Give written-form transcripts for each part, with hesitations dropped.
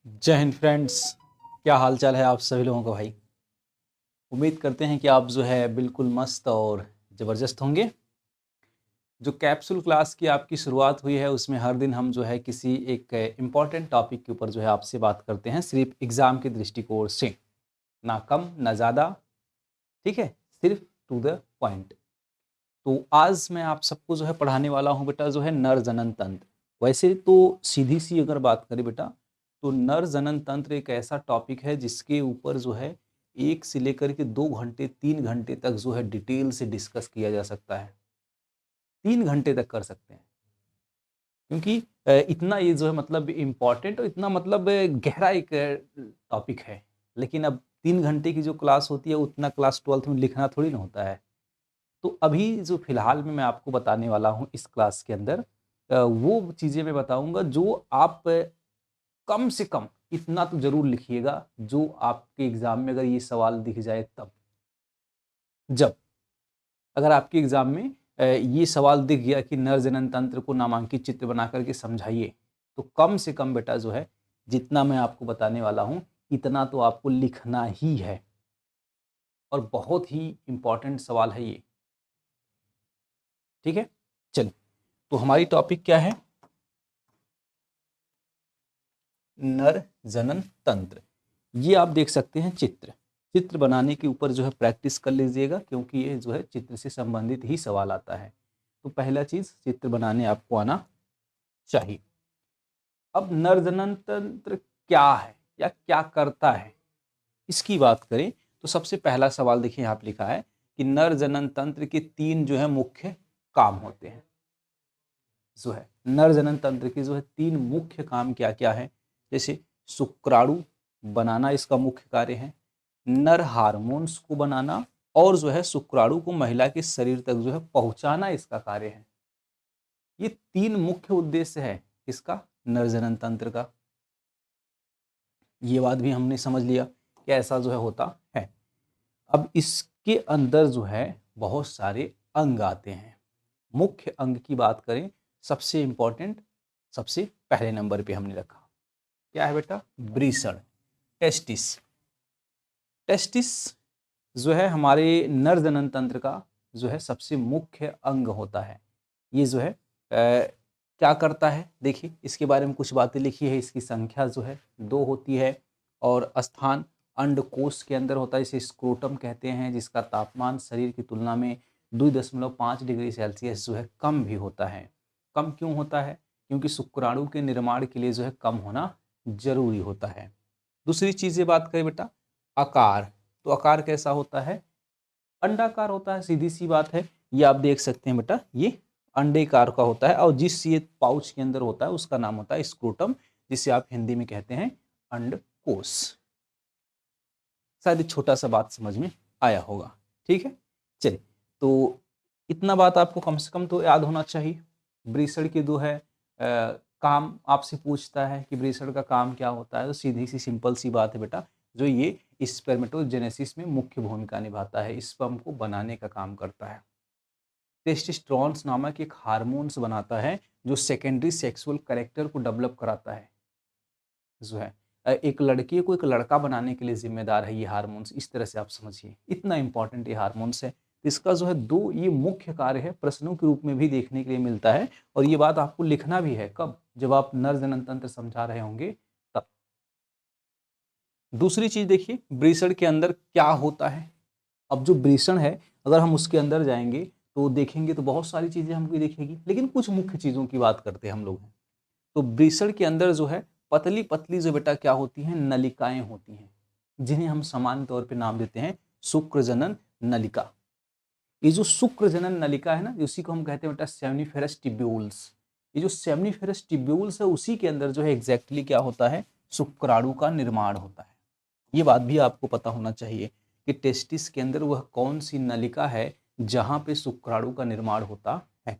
जय हिंद फ्रेंड्स। क्या हाल चाल है आप सभी लोगों का भाई। उम्मीद करते हैं कि आप जो है बिल्कुल मस्त और ज़बरदस्त होंगे। जो कैप्सूल क्लास की आपकी शुरुआत हुई है उसमें हर दिन हम जो है किसी एक इम्पॉर्टेंट टॉपिक के ऊपर जो है आपसे बात करते हैं, सिर्फ एग्ज़ाम के दृष्टिकोण से, ना कम ना ज़्यादा। ठीक है, सिर्फ टू द पॉइंट। तो आज मैं आप सबको जो है पढ़ाने वाला हूँ बेटा जो है नर जनन तंत्र। वैसे तो सीधी सी अगर बात करें बेटा, तो नर जनन तंत्र एक ऐसा टॉपिक है जिसके ऊपर जो है 1 से लेकर के 2 घंटे 3 घंटे तक जो है डिटेल से डिस्कस किया जा सकता है। 3 घंटे तक कर सकते हैं, क्योंकि इतना ये जो है मतलब इम्पोर्टेंट और इतना मतलब गहरा एक टॉपिक है। लेकिन अब 3 घंटे की जो क्लास होती है उतना क्लास 12th में लिखना थोड़ी ना होता है। तो अभी जो फ़िलहाल में मैं आपको बताने वाला हूँ इस क्लास के अंदर, वो चीज़ें मैं बताऊँगा जो आप कम से कम इतना तो ज़रूर लिखिएगा, जो आपके एग्ज़ाम में अगर ये सवाल दिख जाए तब। जब अगर आपके एग्ज़ाम में ये सवाल दिख गया कि नर जनन तंत्र को नामांकित चित्र बना कर के समझाइए, तो कम से कम बेटा जो है जितना मैं आपको बताने वाला हूँ, इतना तो आपको लिखना ही है और बहुत ही इम्पोर्टेंट सवाल है ये। ठीक है? चलिए, तो हमारी टॉपिक क्या है? नर जनन तंत्र। ये आप देख सकते हैं चित्र। चित्र बनाने के ऊपर जो है प्रैक्टिस कर लीजिएगा, क्योंकि ये जो है चित्र से संबंधित ही सवाल आता है। तो पहला चीज़, चित्र बनाने आपको आना चाहिए। अब नर जनन तंत्र क्या है या क्या करता है, इसकी बात करें तो सबसे पहला सवाल देखिए यहाँ पे लिखा है कि नर जनन तंत्र के 3 जो है मुख्य काम होते हैं। जो है नर जनन तंत्र के जो है 3 मुख्य काम क्या क्या है, जैसे शुक्राणु बनाना इसका मुख्य कार्य है, नर हार्मोन्स को बनाना, और जो है शुक्राणु को महिला के शरीर तक जो है पहुंचाना इसका कार्य है। ये 3 मुख्य उद्देश्य है इसका, नर जनन तंत्र का। ये बात भी हमने समझ लिया कि ऐसा जो है होता है। अब इसके अंदर जो है बहुत सारे अंग आते हैं। मुख्य अंग की बात करें, सबसे इंपॉर्टेंट, सबसे पहले नंबर पे हमने रखा, क्या है बेटा? वृषण, टेस्टिस। टेस्टिस जो है हमारे नर जनन तंत्र का जो है सबसे मुख्य अंग होता है। ये जो है क्या करता है, देखिए इसके बारे में कुछ बातें लिखी है। इसकी संख्या जो है 2 होती है और स्थान अंडकोश के अंदर होता है, इसे स्क्रोटम कहते हैं, जिसका तापमान शरीर की तुलना में 2.5 डिग्री सेल्सियस जो है कम भी होता है। कम क्यों होता है? क्योंकि शुक्राणु के निर्माण के लिए जो है कम होना जरूरी होता है। दूसरी चीज़ ये बात करें बेटा, आकार। तो आकार कैसा होता है? अंडाकार होता है, सीधी सी बात है। ये आप देख सकते हैं बेटा, ये अंडेकार का होता है और जिस ये पाउच के अंदर होता है उसका नाम होता है स्क्रोटम, जिसे आप हिंदी में कहते हैं अंडकोश। शायद छोटा सा बात समझ में आया होगा। ठीक है, चलिए, तो इतना बात आपको कम से कम तो याद होना चाहिए। वृषण की जो है काम आपसे पूछता है कि वृषण का काम क्या होता है, तो सीधी सी सिंपल सी बात है बेटा, जो ये स्पर्मेटोजेनेसिस में मुख्य भूमिका निभाता है, स्पर्म को बनाने का काम करता है। टेस्टोस्टेरोन्स नामक एक हार्मोन्स बनाता है जो सेकेंडरी सेक्सुअल कैरेक्टर को डेवलप कराता है। जो है एक लड़की को एक लड़का बनाने के लिए जिम्मेदार है ये हार्मोन्स, इस तरह से आप समझिए, इतना इंपॉर्टेंट ये हार्मोन्स है। इसका जो है 2 ये मुख्य कार्य है, प्रश्नों के रूप में भी देखने के लिए मिलता है। और ये बात आपको लिखना भी है, कब? जब आप नर जनन तंत्र समझा रहे होंगे तब। दूसरी चीज देखिए, वृषण के अंदर क्या होता है। अब जो वृषण है, अगर हम उसके अंदर जाएंगे तो देखेंगे तो बहुत सारी चीजें हमको दिखेगी, लेकिन कुछ मुख्य चीजों की बात करते हैं हम लोग। तो वृषण के अंदर जो है पतली पतली जो बेटा क्या होती हैं, नलिकाएं होती हैं, जिन्हें हम सामान्य तौर पे नाम देते हैं शुक्रजनन नलिका। ये जो शुक्रजनन नलिका है ना, उसी को हम कहते हैं बेटा सेमनीफेरस टिब्यूल्स। ये जो सेमनीफेरस टिब्यूल्स है उसी के अंदर जो है एग्जैक्टली क्या होता है, शुक्राणु का निर्माण होता है। ये बात भी आपको पता होना चाहिए कि टेस्टिस के अंदर वह कौन सी नलिका है जहां पे शुक्राणु का निर्माण होता है।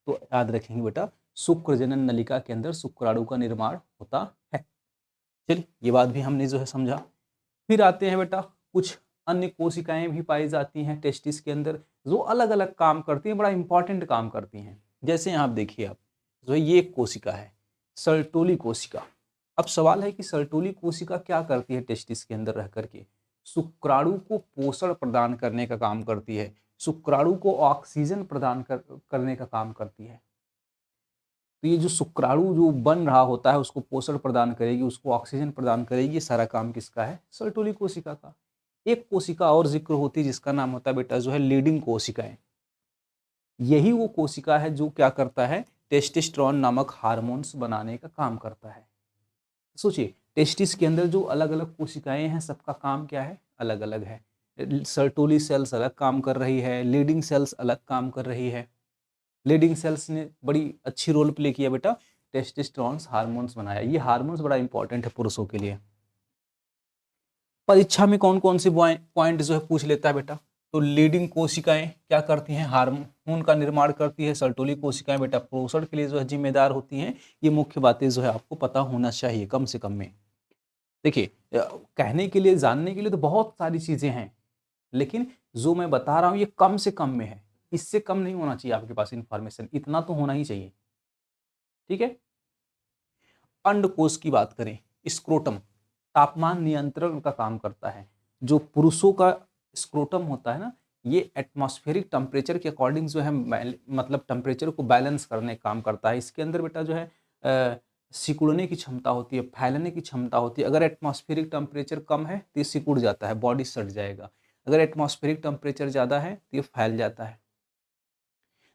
तो याद रखेंगे बेटा, शुक्रजनन नलिका के अंदर शुक्राणु का निर्माण होता है। चलिए, ये बात भी हमने जो है समझा। फिर आते हैं बेटा, कुछ अन्य कोशिकाएं भी पाई जाती हैं टेस्टिस के अंदर, जो अलग अलग काम करती हैं, बड़ा इंपॉर्टेंट काम करती हैं। जैसे यहाँ आप देखिए, आप जो है ये एक कोशिका है, सर्टोली कोशिका। अब सवाल है कि सर्टोली कोशिका क्या करती है टेस्टिस के अंदर रह करके? शुक्राणु को पोषण प्रदान करने का काम करती है, शुक्राणु को ऑक्सीजन प्रदान करने का काम करती है। तो ये जो शुक्राणु जो बन रहा होता है उसको पोषण प्रदान करेगी, उसको ऑक्सीजन प्रदान करेगी, ये सारा काम किसका है? सर्टोली कोशिका का। एक कोशिका और जिक्र होती है जिसका नाम होता है बेटा जो है लीडिंग कोशिकाएं। यही वो कोशिका है जो क्या करता है? टेस्टोस्टेरोन नामक हार्मोन्स बनाने का काम करता है। सोचिए, टेस्टिस के अंदर जो अलग अलग कोशिकाएं हैं सबका काम क्या है? अलग अलग है। सर्टोली सेल्स अलग काम कर रही है, लीडिंग सेल्स अलग काम कर रही है। लीडिंग सेल्स ने बड़ी अच्छी रोल प्ले किया बेटा, टेस्टोस्टेरोन हार्मोन्स बनाया। ये हार्मोन्स बड़ा इंपॉर्टेंट है पुरुषों के लिए। परीक्षा में कौन कौन से पॉइंट जो है पूछ लेता है बेटा? तो लीडिंग कोशिकाएं क्या करती हैं? हार्मोन का निर्माण करती है। सर्टोली कोशिकाएं बेटा पोषण के लिए जो है जिम्मेदार होती हैं। ये मुख्य बातें जो है आपको पता होना चाहिए कम से कम में। देखिए, कहने के लिए, जानने के लिए तो बहुत सारी चीजें हैं, लेकिन जो मैं बता रहा हूं ये कम से कम में है। इससे कम नहीं होना चाहिए आपके पास इंफॉर्मेशन, इतना तो होना ही चाहिए। ठीक है। अंडकोश की बात करें, स्क्रोटम तापमान नियंत्रण का काम करता है। जो पुरुषों का स्क्रोटम होता है ना, ये एटमॉस्फेरिक टेम्परेचर के अकॉर्डिंग जो है मतलब टेम्परेचर को बैलेंस करने का काम करता है। इसके अंदर बेटा जो है सिकुड़ने की क्षमता होती है, फैलने की क्षमता होती है। अगर एटमॉस्फेरिक टेम्परेचर कम है तो ये सिकुड़ जाता है, बॉडी सट जाएगा। अगर एटमॉस्फेरिक टेम्परेचर ज़्यादा है तो ये फैल जाता है।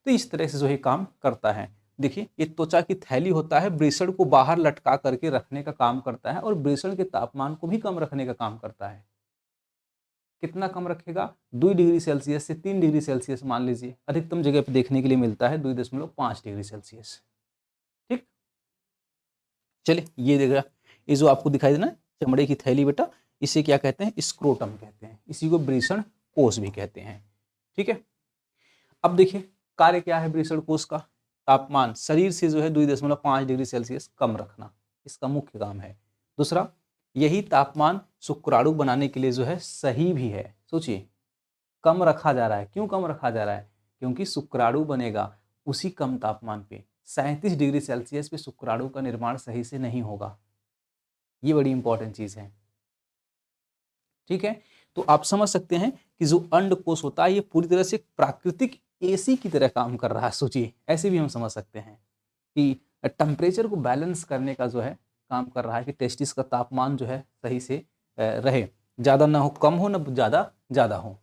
तो इस तरह से जो है काम करता है। देखिए, ये त्वचा की थैली होता है, वृषण को बाहर लटका करके रखने का काम करता है और वृषण के तापमान को भी कम रखने का काम करता है। कितना कम रखेगा? 2 डिग्री सेल्सियस से 3 डिग्री सेल्सियस मान लीजिए। अधिकतम जगह पे देखने के लिए मिलता है 2.5 डिग्री सेल्सियस। ठीक, चलिए ये देखा, ये जो आपको दिखाई देना चमड़े की थैली बेटा, इसे क्या कहते हैं? स्क्रोटम कहते हैं। इसी को वृषण कोश भी कहते हैं। ठीक है। अब देखिए, कार्य क्या है वृषण कोश का? तापमान शरीर से जो है 2.5 डिग्री सेल्सियस कम रखना, इसका मुख्य काम है। दूसरा, यही तापमान शुक्राणु बनाने के लिए जो है सही भी है। सोचिए, कम रखा जा रहा है। क्यों कम रखा जा रहा है? क्योंकि शुक्राणु बनेगा उसी कम तापमान पे, 37 डिग्री सेल्सियस पे शुक्राणु का निर्माण सही से नहीं होगा। ये बड़ी इंपॉर्टेंट चीज है। ठीक है। तो आप समझ सकते हैं कि जो अंडकोश होता है ये पूरी तरह से प्राकृतिक एसी की तरह काम कर रहा है। सोचिए, ऐसे भी हम समझ सकते हैं कि टेम्परेचर को बैलेंस करने का जो है काम कर रहा है, कि टेस्टिस का तापमान जो है सही से रहे, ज़्यादा ना हो, कम हो, ना ज़्यादा ज़्यादा हो।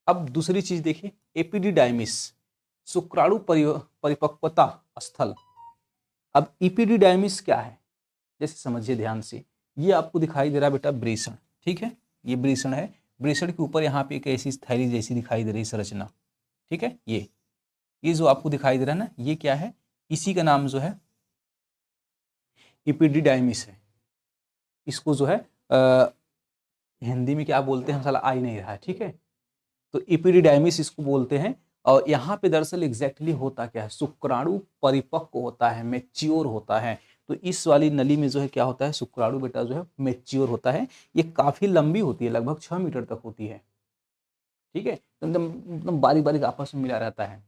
अब दूसरी चीज देखिए, एपिडिडाइमिस शुक्राणु परिपक्वता स्थल। अब इपिडिडाइमिस क्या है? जैसे समझिए ध्यान से, ये आपको दिखाई दे रहा है बेटा वृषण। ठीक है, ये वृषण है। वृषण के ऊपर यहाँ पे एक ऐसी थैली जैसी दिखाई दे रही संरचना। ठीक है, ये जो आपको दिखाई दे रहा है ना, ये क्या है? इसी का नाम जो है इपिडिडाइमिस है। इसको जो है हिंदी में क्या बोलते हैं, साला आ ही नहीं रहा है। ठीक है, तो इपिडिडाइमिस इसको बोलते हैं। और यहाँ पे दरअसल एग्जैक्टली होता क्या है? शुक्राणु परिपक्व होता है, मैच्योर होता है। तो इस वाली नली में जो है क्या होता है? शुक्राणु बेटा जो है मैच्योर होता है। ये काफी लंबी होती है, लगभग 6 मीटर तक होती है। ठीक है, तो एकदम बारीक बारीक आपस में मिला रहता है।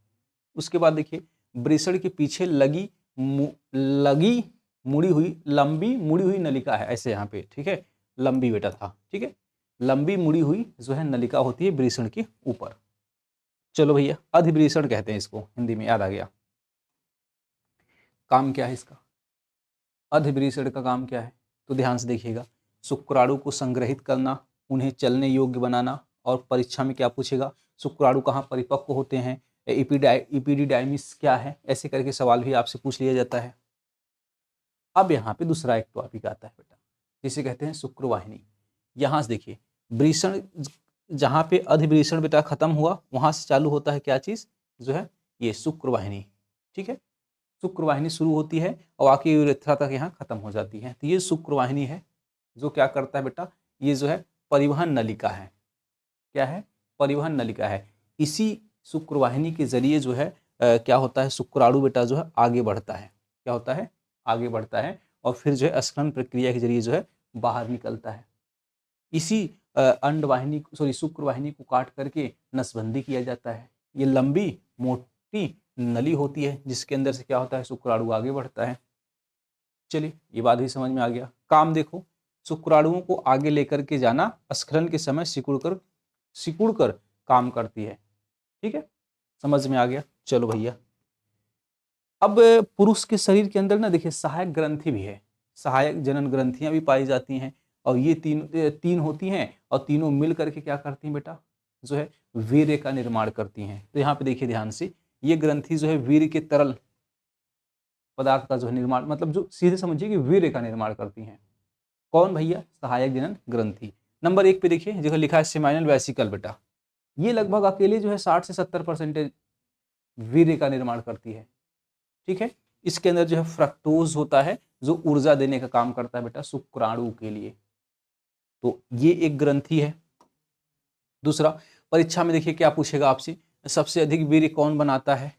उसके बाद देखिए, वृषण के पीछे लगी मुड़ी हुई, लंबी मुड़ी हुई नलिका है, ऐसे यहाँ पे। ठीक है, लंबी बेटा था। ठीक है, लंबी मुड़ी हुई जो है नलिका होती है वृषण के ऊपर। चलो भैया, अधिवृषण कहते हैं इसको, हिंदी में याद आ गया। काम क्या है इसका? अधिवृषण का काम क्या है? तो ध्यान से देखिएगा, शुक्राणु को संग्रहित करना, उन्हें चलने योग्य बनाना। और परीक्षा में क्या पूछेगा? शुक्राणु कहाँ परिपक्व होते हैं, इपिडिडाइमिस क्या है, ऐसे करके सवाल भी आपसे पूछ लिया जाता है। अब यहाँ पे दूसरा एक टॉपिक आता है बेटा, जिसे कहते हैं शुक्रवाहिनी। यहाँ से देखिए, वृषण जहाँ पे अधिवृषण बेटा खत्म हुआ, वहां से चालू होता है क्या चीज जो है? ये शुक्रवाहिनी। ठीक है, शुक्रवाहिनी शुरू होती है और आके यूरेथ्रा तक यहाँ खत्म हो जाती है। तो ये शुक्रवाहिनी है जो क्या करता है बेटा? ये जो है परिवहन नलिका है। क्या है? परिवहन नलिका है। इसी शुक्रवाहिनी के जरिए जो है क्या होता है? शुक्राणु बेटा जो है आगे बढ़ता है। क्या होता है? आगे बढ़ता है और फिर जो है स्खलन प्रक्रिया के जरिए जो है बाहर निकलता है। इसी अंडवाहिनी सॉरी शुक्रवाहिनी को काट करके नसबंदी किया जाता है। ये लंबी मोटी नली होती है जिसके अंदर से क्या होता है? शुक्राणु आगे बढ़ता है। चलिए ये बात भी समझ में आ गया। काम देखो, शुक्राणुओं को आगे लेकर के जाना स्खलन के समय सिकुड़ कर काम करती है। ठीक है, समझ में आ गया। चलो भैया, अब पुरुष के शरीर के अंदर ना देखिए सहायक ग्रंथि भी है, सहायक जनन ग्रंथियां भी पाई जाती हैं, और ये तीन होती हैं, और तीनों मिल करके क्या करती हैं बेटा, जो है वीर्य का निर्माण करती हैं। तो यहाँ पे देखिए ध्यान से, ये ग्रंथि जो है वीर्य के तरल पदार्थ का जो है निर्माण, मतलब जो सीधे समझिए कि वीर्य का निर्माण करती हैं। कौन भैया, सहायक जनन ग्रंथि। नंबर 1 पे देखिए जगह लिखा है सेमाइनल वेसिकल बेटा, ये लगभग अकेले जो है 60 से 70% वीर्य का निर्माण करती है। ठीक है, इसके अंदर जो है फ्रक्टोज होता है जो ऊर्जा देने का काम करता है बेटा शुक्राणु के लिए। तो ये एक ग्रंथि है। दूसरा, परीक्षा में देखिए क्या पूछेगा आपसे, सबसे अधिक वीर्य कौन बनाता है,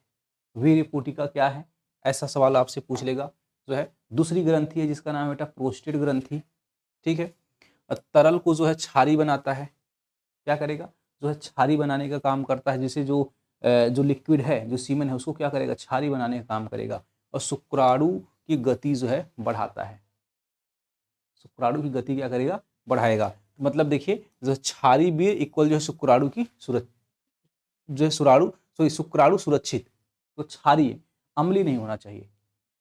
वीर्य पुटिका क्या है, ऐसा सवाल आपसे पूछ लेगा। जो है दूसरी ग्रंथि है जिसका नाम है बेटा प्रोस्टेट ग्रंथि। ठीक है, तरल को जो है क्षारी बनाता है, क्या करेगा, जो है क्षारी बनाने का काम करता है, जिसे जो लिक्विड है, जो सीमेन है, उसको क्या करेगा, क्षारी बनाने का काम करेगा। और शुक्राणु की गति जो है बढ़ाता है, शुक्राणु की गति क्या करेगा, बढ़ाएगा। मतलब देखिए जो क्षारी वीर्य इक्वल जो है शुक्राणु की जो है शुक्राणु सुरक्षित, तो क्षारीय अम्लीय नहीं होना चाहिए।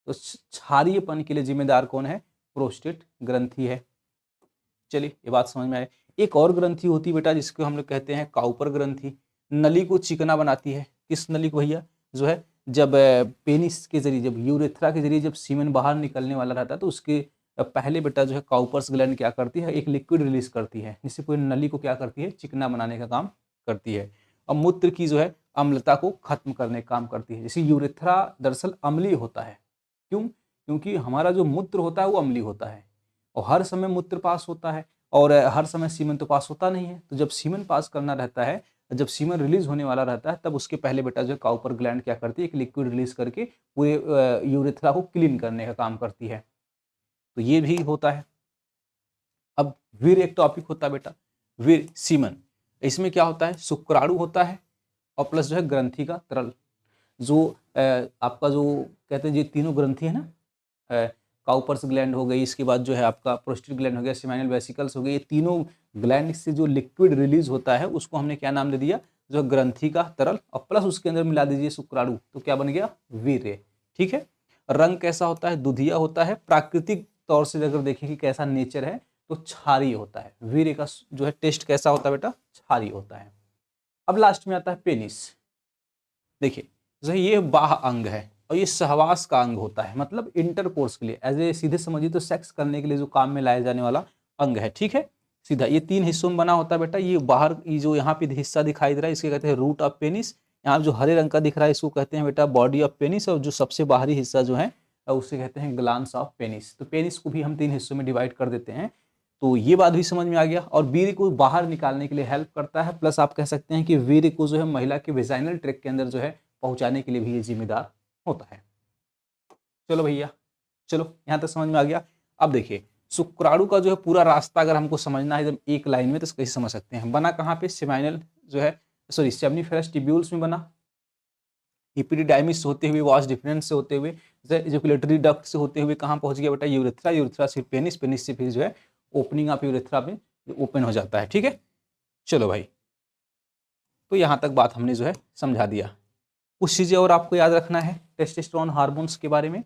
तो क्षारीयपन के लिए जिम्मेदार कौन है, प्रोस्टेट ग्रंथि है। चलिए ये बात समझ में आए। एक और ग्रंथि होती है बेटा जिसको हम लोग कहते हैं काउपर ग्रंथि, नली को चिकना बनाती है। किस नली को भैया, जो है जब पेनिस के जरिए, जब यूरेथ्रा के जरिए जब सीमेन बाहर निकलने वाला रहता है, तो उसके पहले बेटा जो है काउपर्स ग्लैंड क्या करती है, एक लिक्विड रिलीज करती है, जिससे पूरी नली को क्या करती है, चिकना बनाने का काम करती है। और मूत्र की जो है अम्लता को खत्म करने का काम करती है। जैसे यूरेथ्रा दरअसल अम्लीय होता है, क्यों, क्योंकि हमारा जो मूत्र होता है वो अम्लीय होता है, और हर समय मूत्र पास होता है, और हर समय सीमेन तो पास होता नहीं है। तो जब सीमेन पास करना रहता है, जब सीमेन रिलीज होने वाला रहता है, तब उसके पहले बेटा जो है काउपर ग्लैंड क्या करती है, एक लिक्विड रिलीज करके पूरे यूरेथ्रा को क्लीन करने का काम करती है। तो ये भी होता है। अब वीर एक टॉपिक होता है बेटा, वीर सीमन, इसमें क्या होता है, शुक्राणु होता है और प्लस जो है ग्रंथि का तरल, जो आपका जो कहते हैं ये तीनों ग्रंथि है ना, काउपर्स ग्लैंड हो गई, इसके बाद जो है आपका प्रोस्टेट ग्लैंड हो गया, सेमाइनल वेसिकल्स हो गई, ये तीनों ग्लैंड से जो लिक्विड रिलीज होता है उसको हमने क्या नाम दे दिया, जो ग्रंथि का तरल, और प्लस उसके अंदर मिला दीजिए शुक्राणु, तो क्या बन गया, वीर्य। ठीक है, रंग कैसा होता है, दुधिया होता है। प्राकृतिक तौर से अगर देखें कि कैसा नेचर है, तो क्षारीय होता है। वीर्य का जो है टेस्ट कैसा होता है बेटा, क्षारीय होता है। अब लास्ट में आता है पेनिस। देखिए जो ये बाह्य अंग है और ये सहवास का अंग होता है, मतलब इंटरकोर्स के लिए, एज ए सीधे समझिए तो सेक्स करने के लिए जो काम में लाया जाने वाला अंग है। ठीक है, सीधा ये 3 हिस्सों में बना होता है बेटा। ये बाहर ये जो यहाँ पे हिस्सा दिखाई दे रहा है इसके कहते हैं रूट ऑफ पेनिस। यहाँ जो हरे रंग का दिख रहा है इसको कहते हैं बेटा बॉडी ऑफ पेनिस, और जो सबसे बाहरी हिस्सा जो है उसे कहते हैं ग्लांस ऑफ पेनिस। तो पेनिस को भी हम 3 हिस्सों में डिवाइड कर देते हैं। तो ये बात भी समझ में आ गया। और वीर्य को बाहर निकालने के लिए हेल्प करता है, प्लस आप कह सकते हैं कि वीर्य को जो है महिला के वेजाइनल ट्रैक्ट के अंदर जो है पहुंचाने के लिए भी ये जिम्मेदार होता है। चलो भैया, चलो यहाँ तक समझ में आ गया। अब देखिए शुक्राणु का जो है पूरा रास्ता अगर हमको समझना है एकदम एक लाइन में, तो कैसे समझ सकते हैं। बना कहाँ पे, सेमाइनल जो है सेमनीफेरस ट्यूब्यूल्स में बना, एपिडिडाइमिस से होते हुए, वास डिफरेंस से होते हुए, इजैकुलेटरी डक्ट से होते हुए कहाँ पहुंच गया बेटा, यूरेथ्रा, यूरेथ्रा से पेनिस, पेनिस से फिर जो है ओपनिंग ऑफ यूरेथ्रा में ओपन हो जाता है। ठीक है, चलो भाई, तो यहाँ तक बात हमने जो है समझा दिया। कुछ चीज़ें और आपको याद रखना है टेस्टोस्टेरोन हार्मोन्स के बारे में।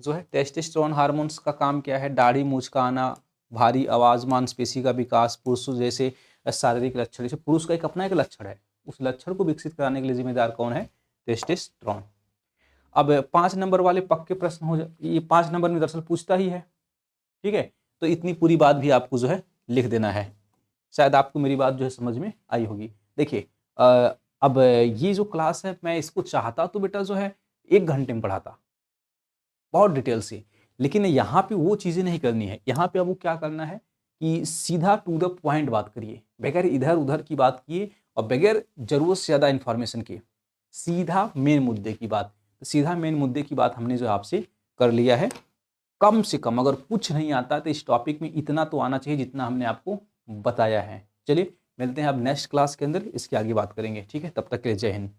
जो है टेस्टोस्टेरोन हार्मोन्स का काम क्या है, दाढ़ी मूंछ का आना, भारी आवाज़, मांसपेशी का विकास, पुरुषों जैसे शारीरिक लक्षण, जैसे पुरुष का एक अपना एक लक्षण है, उस लक्षण को विकसित कराने के लिए जिम्मेदार कौन है, टेस्टोस्टेरोन। अब 5 नंबर वाले पक्के प्रश्न हो जाए, ये 5 नंबर में दरअसल पूछता ही है। ठीक है, तो इतनी पूरी बात भी आपको जो है लिख देना है। शायद आपको मेरी बात जो है समझ में आई होगी। देखिए अब ये जो क्लास है, मैं इसको चाहता तो बेटा जो है 1 घंटे में पढ़ाता बहुत डिटेल से, लेकिन यहाँ पे वो चीज़ें नहीं करनी है। यहाँ पे अब वो क्या करना है कि सीधा टू द पॉइंट बात करिए, बगैर इधर उधर की बात किए और बगैर जरूरत से ज़्यादा इन्फॉर्मेशन के, सीधा मेन मुद्दे की बात। तो सीधा मेन मुद्दे की बात हमने जो आपसे कर लिया है। कम से कम अगर कुछ नहीं आता तो इस टॉपिक में इतना तो आना चाहिए जितना हमने आपको बताया है। चलिए मिलते हैं अब नेक्स्ट क्लास के अंदर, इसकी आगे बात करेंगे। ठीक है, तब तक के लिए जय हिंद।